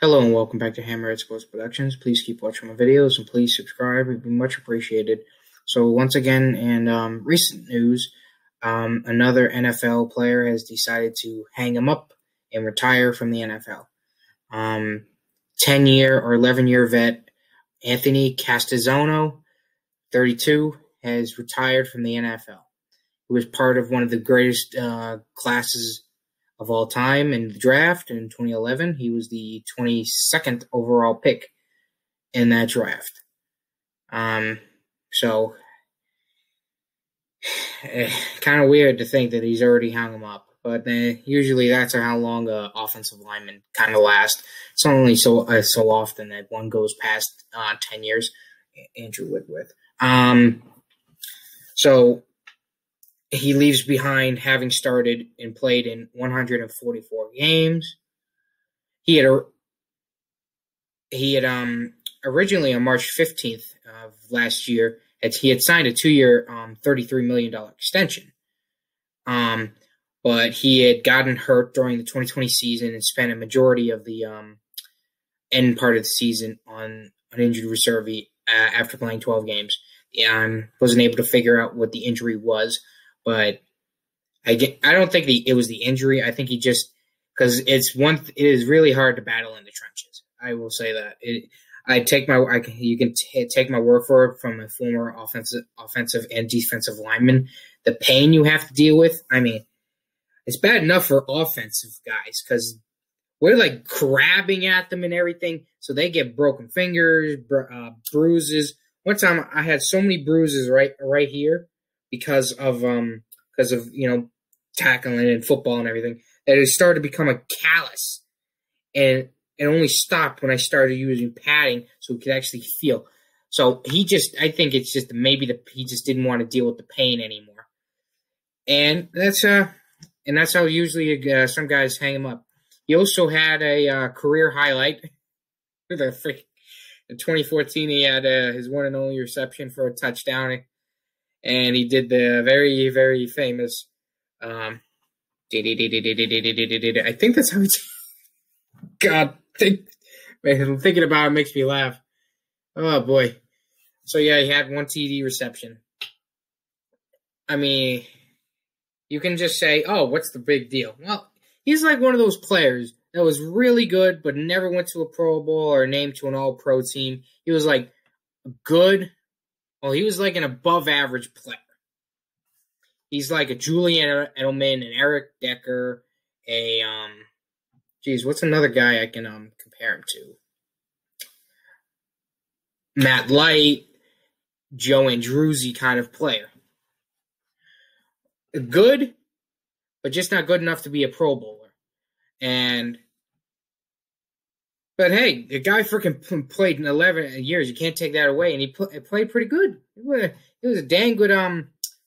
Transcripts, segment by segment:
Hello and welcome back to Hammerhead Sports Productions. Please keep watching my videos and please subscribe. It would be much appreciated. So once again, in recent news, another NFL player has decided to hang him up and retire from the NFL. 10-year or 11-year vet Anthony Castonzo, 32, has retired from the NFL. He was part of one of the greatest classes of all time in the draft in 2011. He was the 22nd overall pick in that draft. So kind of weird to think that he's already hung him up, but usually that's how long offensive linemen kind of last. It's only so often that one goes past 10 years. Andrew Whitworth. So he leaves behind having started and played in 144 games. He had originally on March 15th of last year, he had signed a 2-year, $33 million extension. But he had gotten hurt during the 2020 season and spent a majority of the end part of the season on an injured reserve after playing 12 games. Wasn't able to figure out what the injury was. But I don't think it was the injury. I think he just because it is really hard to battle in the trenches. I will say that. You can take my word for it from a former offensive and defensive lineman. The pain you have to deal with. I mean, it's bad enough for offensive guys because we're like grabbing at them and everything, so they get broken fingers, bruises. One time I had so many bruises right here. Because of tackling and football and everything, that it started to become a callus, and it only stopped when I started using padding so it could actually feel. So I think it's just he just didn't want to deal with the pain anymore, and that's how usually some guys hang him up. He also had a career highlight. In 2014, he had his one and only reception for a touchdown. And he did the very, very famous, I think that's how he God, thinking about it makes me laugh. Oh, boy. So, yeah, he had one TD reception. I mean, you can just say, oh, what's the big deal? Well, he's like one of those players that was really good but never went to a Pro Bowl or named to an All-Pro team. He was like good. Well, he was like an above-average player. He's like a Julian Edelman, an Eric Decker, what's another guy I can compare him to? Matt Light, Joe Andruzzi kind of player. Good, but just not good enough to be a Pro Bowler. But hey, the guy freaking played in 11 years. You can't take that away, and he played pretty good. He was a dang good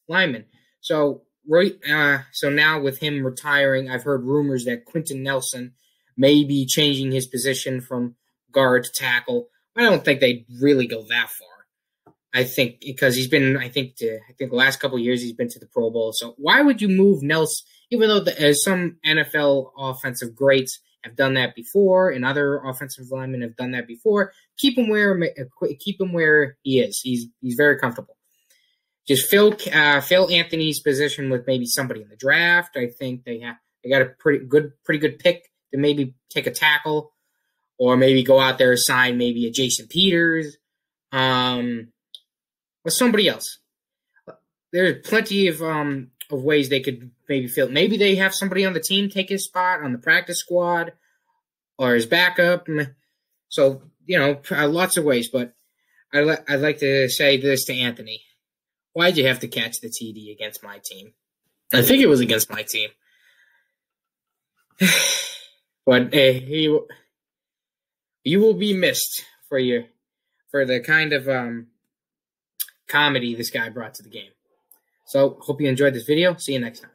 lineman. So now with him retiring, I've heard rumors that Quentin Nelson may be changing his position from guard to tackle. I don't think they'd really go that far. I think because he's been, I think the last couple of years he's been to the Pro Bowl. So why would you move Nelson? Even though some NFL offensive greats have done that before, and other offensive linemen have done that before. Keep him where he is. He's very comfortable. Just fill Anthony's position with maybe somebody in the draft. I think they got a pretty good pick to maybe take a tackle, or maybe go out there and sign maybe a Jason Peters, or somebody else. There's plenty of ways they could maybe fill. Maybe they have somebody on the team take his spot on the practice squad or his backup. So, lots of ways. But I'd like to say this to Anthony. Why'd you have to catch the TD against my team? I think it was against my team. But you will be missed for the kind of comedy this guy brought to the game. So, hope you enjoyed this video. See you next time.